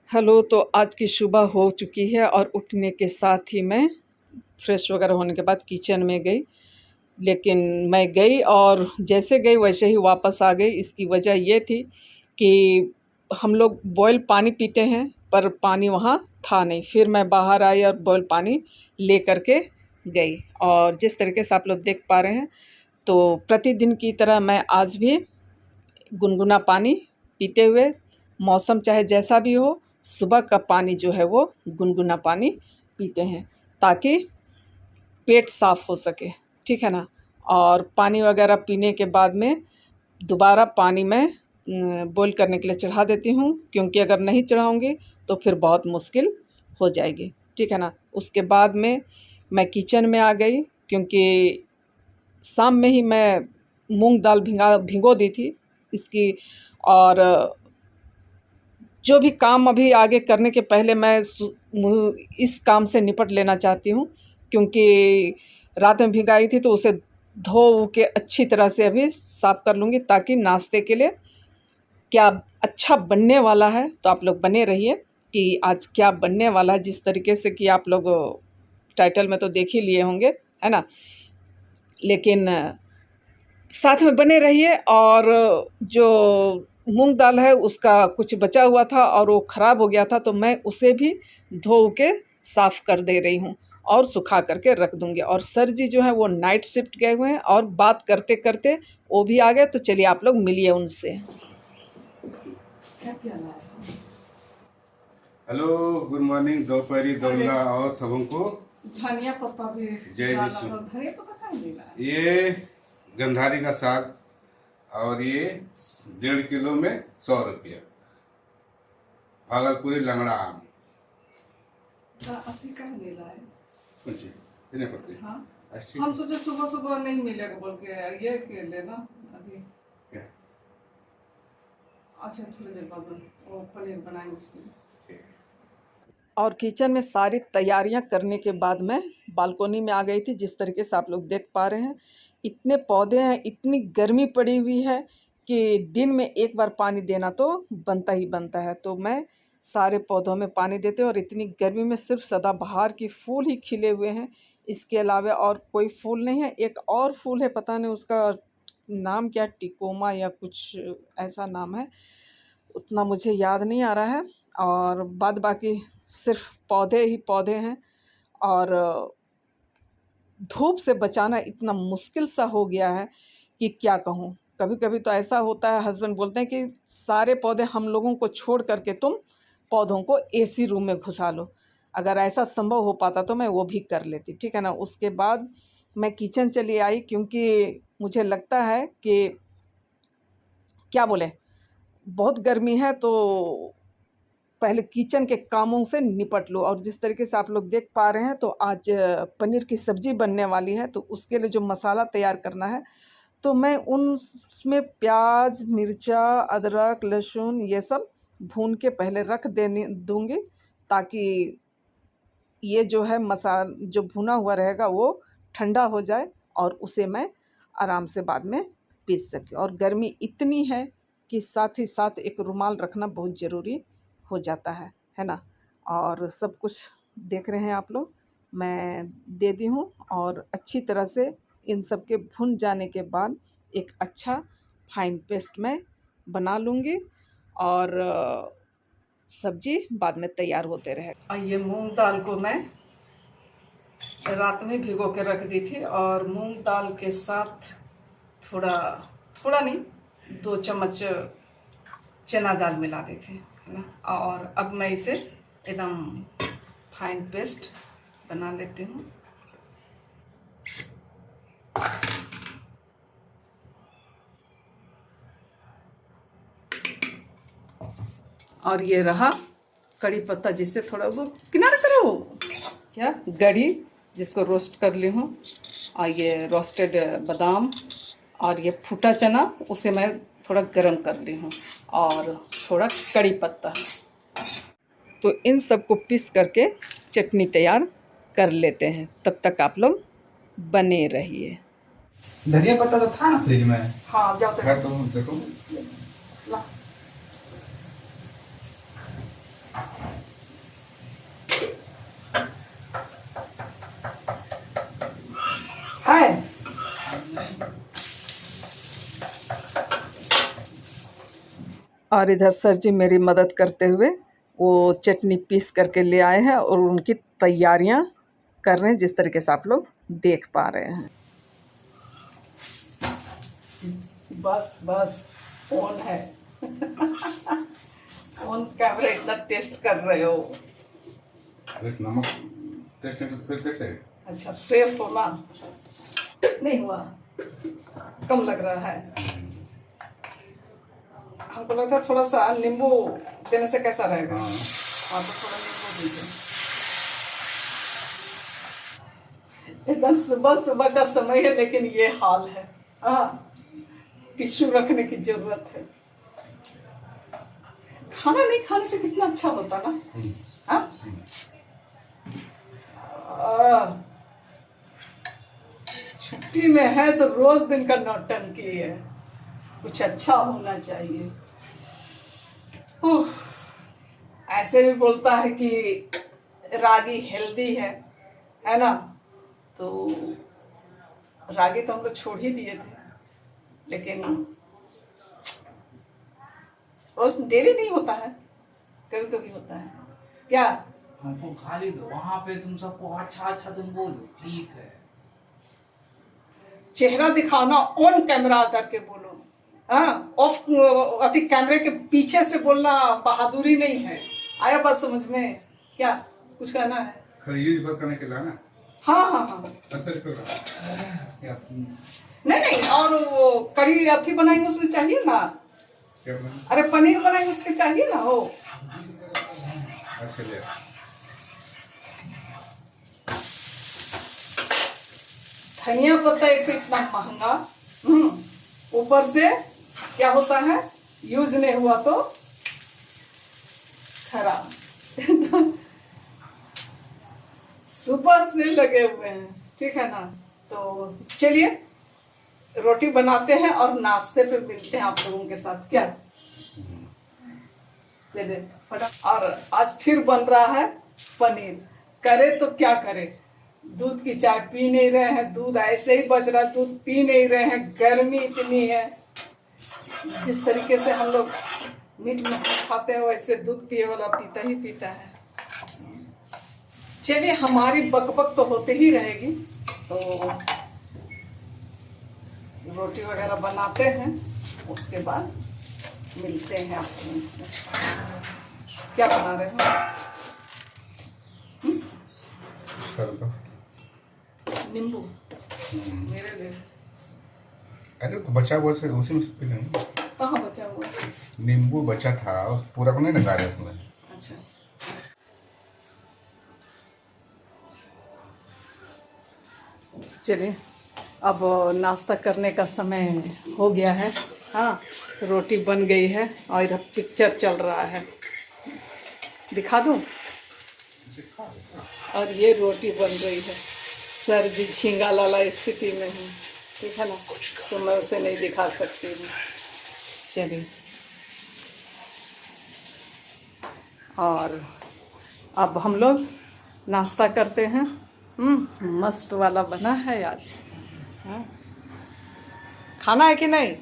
Hello, तो आज की सुबह हो चुकी है और उठने के साथ ही मैं फ्रेश वगैरह होने के बाद किचन में गई। लेकिन मैं गई और जैसे गई वैसे ही वापस आ गई। इसकी वजह ये थी कि हम लोग बॉयल पानी पीते हैं, पर पानी वहाँ था नहीं। फिर मैं बाहर आई और बॉयल पानी ले कर के गई, और जिस तरीके से आप लोग देख पा रहे हैं, तो प्रतिदिन की तरह मैं आज भी गुनगुना पानी पीते हुए, मौसम चाहे जैसा भी हो, सुबह का पानी जो है वो गुनगुना पानी पीते हैं, ताकि पेट साफ़ हो सके, ठीक है ना। और पानी वगैरह पीने के बाद में दोबारा पानी मैं बॉईल करने के लिए चढ़ा देती हूँ, क्योंकि अगर नहीं चढ़ाऊँगी तो फिर बहुत मुश्किल हो जाएगी, ठीक है ना। उसके बाद में मैं किचन में आ गई, क्योंकि शाम में ही मैं मूंग दाल भिगो दी थी इसकी। और जो भी काम अभी आगे करने के पहले मैं इस काम से निपट लेना चाहती हूँ, क्योंकि रात में भिगाई थी तो उसे धो के अच्छी तरह से अभी साफ़ कर लूँगी, ताकि नाश्ते के लिए क्या अच्छा बनने वाला है। तो आप लोग बने रहिए कि आज क्या बनने वाला है, जिस तरीके से कि आप लोग टाइटल में तो देख ही लिए होंगे, है ना। लेकिन साथ में बने रहिए। और जो मूंग दाल है उसका कुछ बचा हुआ था और वो ख़राब हो गया था, तो मैं उसे भी धो के साफ़ कर दे रही हूँ और सुखा करके रख दूँगी। और सर जी जो हैं वो नाइट शिफ्ट गए हुए हैं, और बात करते करते वो भी आ गए, तो चलिए आप लोग मिलिए उनसे। क्या क्या लाए? हेलो, गुड मॉर्निंग, दोपहरी दौला और सबको धनिया पत्ता भी जय डाला, यीशु। तो धनिया पत्ता कहाँ मिला है? ये गंधारी का साग, और ये 1.5 किलो में 100 रुपया। भागलपुरी लंगड़ा आम। अभी कहाँ मिला है? कुछ इतने पत्ते। हाँ, ठीक हम है। सोचे सुबह सुबह नहीं मिलेगा बोल के ये के लेना अभी। क्या? अच्छा, थोड़ी देर बाद में वो पनीर बनाएंगे इसमें। ठीक है। और किचन में सारी तैयारियां करने के बाद मैं बालकोनी में आ गई थी। जिस तरीके से आप लोग देख पा रहे हैं, इतने पौधे हैं, इतनी गर्मी पड़ी हुई है कि दिन में एक बार पानी देना तो बनता ही बनता है। तो मैं सारे पौधों में पानी देते हूँ, और इतनी गर्मी में सिर्फ सदाबहार की फूल ही खिले हुए हैं, इसके अलावा और कोई फूल नहीं है। एक और फूल है, पता नहीं उसका नाम क्या, टिकोमा या कुछ ऐसा नाम है, उतना मुझे याद नहीं आ रहा है। और बाद बाकी सिर्फ पौधे ही पौधे हैं। और धूप से बचाना इतना मुश्किल सा हो गया है कि क्या कहूँ। कभी कभी तो ऐसा होता है, हस्बैंड बोलते हैं कि सारे पौधे हम लोगों को छोड़ करके तुम पौधों को एसी रूम में घुसा लो। अगर ऐसा संभव हो पाता तो मैं वो भी कर लेती, ठीक है ना। उसके बाद मैं किचन चली आई, क्योंकि मुझे लगता है कि क्या बोले, बहुत गर्मी है, तो पहले किचन के कामों से निपट लो। और जिस तरीके से आप लोग देख पा रहे हैं, तो आज पनीर की सब्ज़ी बनने वाली है, तो उसके लिए जो मसाला तैयार करना है, तो मैं उसमें प्याज, मिर्चा, अदरक, लहसुन ये सब भून के पहले रख देने दूँगी, ताकि ये जो है जो भुना हुआ रहेगा वो ठंडा हो जाए, और उसे मैं आराम से बाद में पीस सकूँ। और गर्मी इतनी है कि साथ ही साथ एक रुमाल रखना बहुत ज़रूरी हो जाता है ना। और सब कुछ देख रहे हैं आप लोग, मैं दे दी हूँ, और अच्छी तरह से इन सब के भुन जाने के बाद एक अच्छा फाइन पेस्ट मैं बना लूँगी, और सब्जी बाद में तैयार होते रहे। ये मूंग दाल को मैं रात में भिगो के रख दी थी, और मूंग दाल के साथ थोड़ा थोड़ा नहीं, 2 चम्मच चना दाल मिला दी थी, है ना। और अब मैं इसे एकदम फाइन पेस्ट बना लेती हूँ। और ये रहा कड़ी पत्ता, जिसे थोड़ा वो किनारा करो, क्या गड़ी, जिसको रोस्ट कर ली हूँ। और ये रोस्टेड बादाम, और ये फूटा चना, उसे मैं थोड़ा गरम कर ली हूँ, और थोड़ा कड़ी पत्ता। तो इन सब को पीस करके चटनी तैयार कर लेते हैं। तब तक आप लोग बने रहिए। धनिया पत्ता तो था ना फ्रिज में। हाँ, जाओ है तो देखो। ला। और इधर सर जी मेरी मदद करते हुए वो चटनी पीस करके ले आए हैं और उनकी तैयारियां कर रहे हैं, जिस तरीके से आप लोग देख पा रहे हैं। बस बस फोन है। फोन कैमरा इतना टेस्ट कर रहे हो। अरे नमक टेस्ट नहीं फिर कैसे? अच्छा सेफ हो ना? नहीं हुआ, कम लग रहा है। हमको लगता है थोड़ा सा नींबू देने से कैसा रहेगा। हाँ तो थोड़ा नींबू दीजिए। इतना सुबह सुबह का समय है लेकिन ये हाल है। हाँ टिश्यू रखने की जरूरत है। खाना नहीं खाने से कितना अच्छा होता ना। हाँ छुट्टी में है तो रोज दिन का नौटंकी है, कुछ अच्छा होना चाहिए। ऐसे भी बोलता है कि रागी हेल्दी है ना? तो रागी तो हम लोग छोड़ ही दिए थे, लेकिन रोज डेली नहीं होता है, कभी कभी होता है। क्या हमको खाली दो वहाँ पे, तुम सबको अच्छा अच्छा तुम बोलो, ठीक है। चेहरा दिखाना ऑन कैमरा करके बोलो। हाँ ऑफ अति कैमरे के पीछे से बोलना बहादुरी नहीं है। आया बात समझ में? क्या कुछ कहना है? यूज बंद करने के लिए ना। हाँ हाँ हाँ नहीं नहीं, और वो कड़ी अथी बनाएंगे उसमें चाहिए ना। क्या बना? अरे पनीर बनाएंगे उसमें चाहिए ना हो। अच्छा धनिया पत्ता एक तो इतना महंगा, ऊपर से क्या होता है यूज नहीं हुआ तो खराब। सुबह से लगे हुए हैं, ठीक है ना? तो चलिए रोटी बनाते हैं और नाश्ते पे मिलते हैं आप लोगों के साथ। क्या चलिए फटाफट। और आज फिर बन रहा है पनीर। करे तो क्या करे, दूध की चाय पी नहीं रहे हैं, दूध ऐसे ही बच रहा है, दूध पी नहीं रहे हैं। गर्मी इतनी है, जिस तरीके से हम लोग मीट मछली खाते हैं वैसे दूध पिए वाला पीता ही पीता है। चलिए हमारी बकबक तो होते ही रहेगी, तो रोटी वगैरह बनाते हैं, उसके बाद मिलते हैं आप लोगों से। क्या बना रहे हो? नींबू मेरे लिए। अरे तो बचा हुआ से उसी में से पी लेंगे। कहाँ बचा हुआ? नींबू बचा था, पूरा को नहीं लगा रहे उसमें। अच्छा चलिए अब नाश्ता करने का समय हो गया है। हाँ रोटी बन गई है और इधर पिक्चर चल रहा है, दिखा दूँ? और ये रोटी बन रही है। सर जी झींगा लाला स्थिति में है, ठीक है ना? तो मैं उसे नहीं दिखा सकती हूँ। चलिए और अब हम लोग नाश्ता करते हैं। मस्त वाला बना है आज। हाँ खाना है कि नहीं?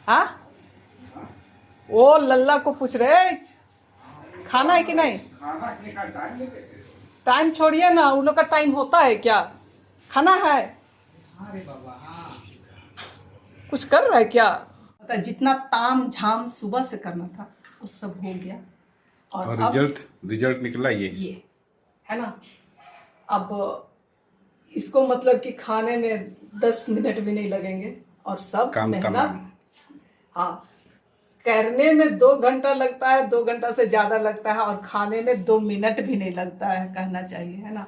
हाँ वो लल्ला को पूछ रहे खाना है कि नहीं? टाइम छोड़िए ना, उन लोग का टाइम होता है क्या? खाना है? अरे बाबा हाँ कुछ कर रहा है क्या? जितना ताम झाम सुबह से करना था वो सब हो गया। और रिजल्ट निकला ये है ना? अब इसको मतलब कि खाने में 10 मिनट भी नहीं लगेंगे और सब मेहनत। हाँ करने में 2 घंटा लगता है, 2 घंटा से ज़्यादा लगता है, और खाने में 2 मिनट भी नहीं लगता है, कहना चाहिए, है ना?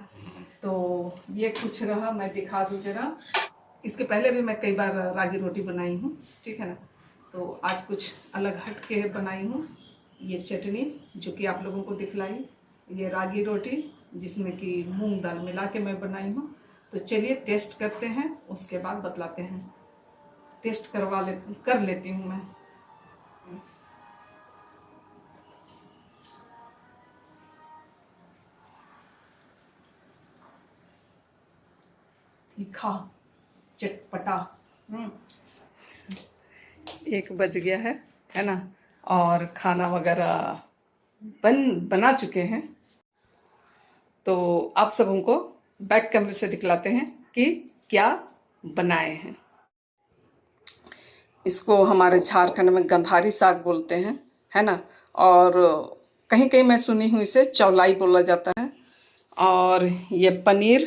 तो ये कुछ रहा, मैं दिखा दूँ जरा। इसके पहले भी मैं कई बार रागी रोटी बनाई हूँ, ठीक है ना? तो आज कुछ अलग हट के बनाई हूँ। ये चटनी जो कि आप लोगों को दिखलाई, ये रागी रोटी जिसमें कि मूंग दाल मिला के मैं बनाई हूँ। तो चलिए टेस्ट करते हैं, उसके बाद बतलाते हैं। टेस्ट कर लेती हूँ मैं। तीखा चटपटा। 1 बज गया है, है ना। और खाना वगैरह बना चुके हैं, तो आप सब हमको बैक कैमरे से दिखलाते हैं कि क्या बनाए हैं। इसको हमारे झारखंड में गंधारी साग बोलते हैं, है ना। और कहीं कहीं मैं सुनी हूँ इसे चौलाई बोला जाता है। और ये पनीर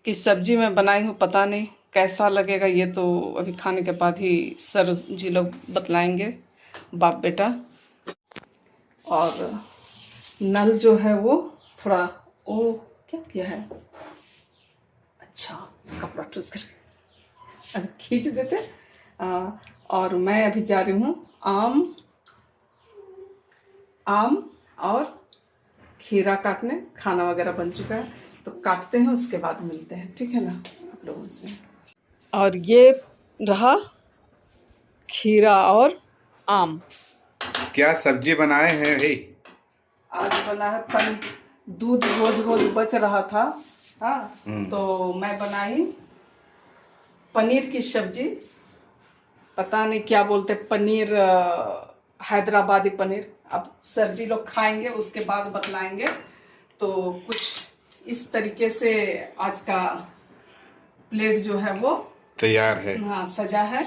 की सब्जी मैं बनाई हूँ, पता नहीं कैसा लगेगा, ये तो अभी खाने के बाद ही सर जी लोग बतलाएंगे, बाप बेटा। और नल जो है वो थोड़ा, ओ क्या किया है, अच्छा कपड़ा ठूस कर अभी खींच देते। और मैं अभी जा रही हूँ आम और खीरा काटने। खाना वगैरह बन चुका है, तो काटते हैं, उसके बाद मिलते हैं, ठीक है ना आप लोगों से। और ये रहा खीरा और आम। क्या सब्जी बनाए हैं भाई? आज बना है दूध रोज रोज बच रहा था, हाँ, तो मैं बनाई पनीर की सब्जी। पता नहीं क्या बोलते, पनीर हैदराबादी पनीर। अब सर जी लोग खाएंगे, उसके बाद बतलाएंगे। तो कुछ इस तरीके से आज का प्लेट जो है वो तैयार है। हाँ, सजा है।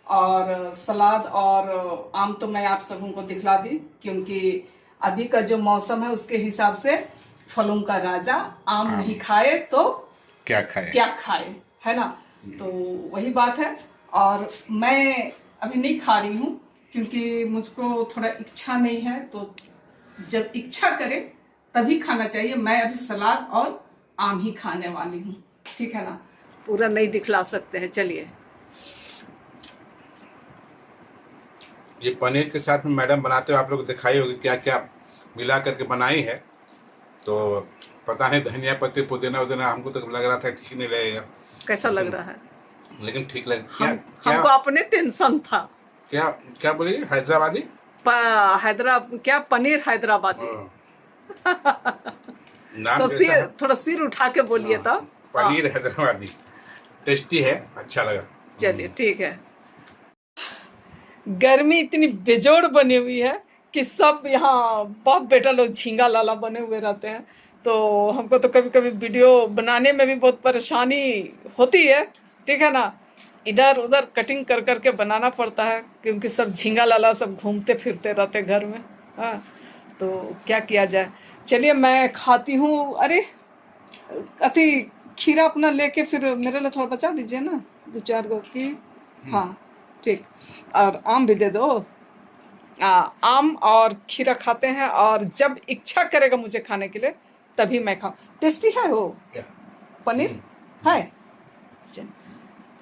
और सलाद और आम तो मैं आप सबों को दिखला दी, क्योंकि अभी का जो मौसम है उसके हिसाब से फलों का राजा आम नहीं खाए तो क्या खाए, है ना। तो वही बात है। और मैं अभी नहीं खा रही हूँ, क्योंकि मुझको थोड़ा इच्छा नहीं है, तो जब इच्छा करे तभी खाना चाहिए। मैं अभी सलाद और आम ही खाने वाली हूँ, ठीक है ना। पूरा नहीं दिखला सकते हैं, चलिए। ये पनीर के साथ में मैडम बनाते हो, आप लोग दिखाई होगी क्या क्या मिला करके बनाई है। तो पता नहीं धनिया पत्ती पुदीना उदीना, हमको तो लग रहा था ठीक नहीं लगेगा। कैसा लग रहा है? लेकिन ठीक लग हमको अपने टेंशन था। क्या क्या बोलिए? हैदराबादी क्या पनीर हैदराबादी। नाम तो कैसा है? थोड़ा सिर उठा के बोलिए तो। पनीर हैदराबादी टेस्टी है, अच्छा लगा। चलिए ठीक है। गर्मी इतनी बेजोड़ बनी हुई है कि सब यहाँ बाप बेटा लोग झींगा लाला बने हुए रहते हैं। तो हमको तो कभी कभी वीडियो बनाने में भी बहुत परेशानी होती है, ठीक है ना। इधर उधर कटिंग कर करके बनाना पड़ता है, क्योंकि सब झींगा लाला सब घूमते फिरते रहते घर में। हाँ, तो क्या किया जाए। चलिए मैं खाती हूँ। अरे अति खीरा अपना लेके फिर मेरे लिए थोड़ा बचा दीजिए ना, 2-4 गो की। हाँ ठीक, और आम भी दे दो। आम और खीरा खाते हैं, और जब इच्छा करेगा मुझे खाने के लिए तभी मैं खाऊं। टेस्टी है वो पनीर है।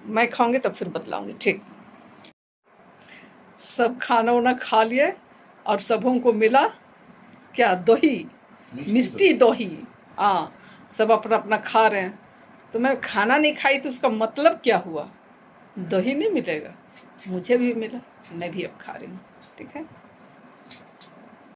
मैं खाऊंगी तब फिर बतलाऊंगी, ठीक। सब खाना वाना खा लिए और सबों को मिला क्या, दही, मिष्टी दही। हाँ, सब अपना अपना खा रहे हैं। तो मैं खाना नहीं खाई तो उसका मतलब क्या हुआ? दही नहीं मिलेगा, मुझे भी मिला, मैं भी अब खा रही हूँ, ठीक है।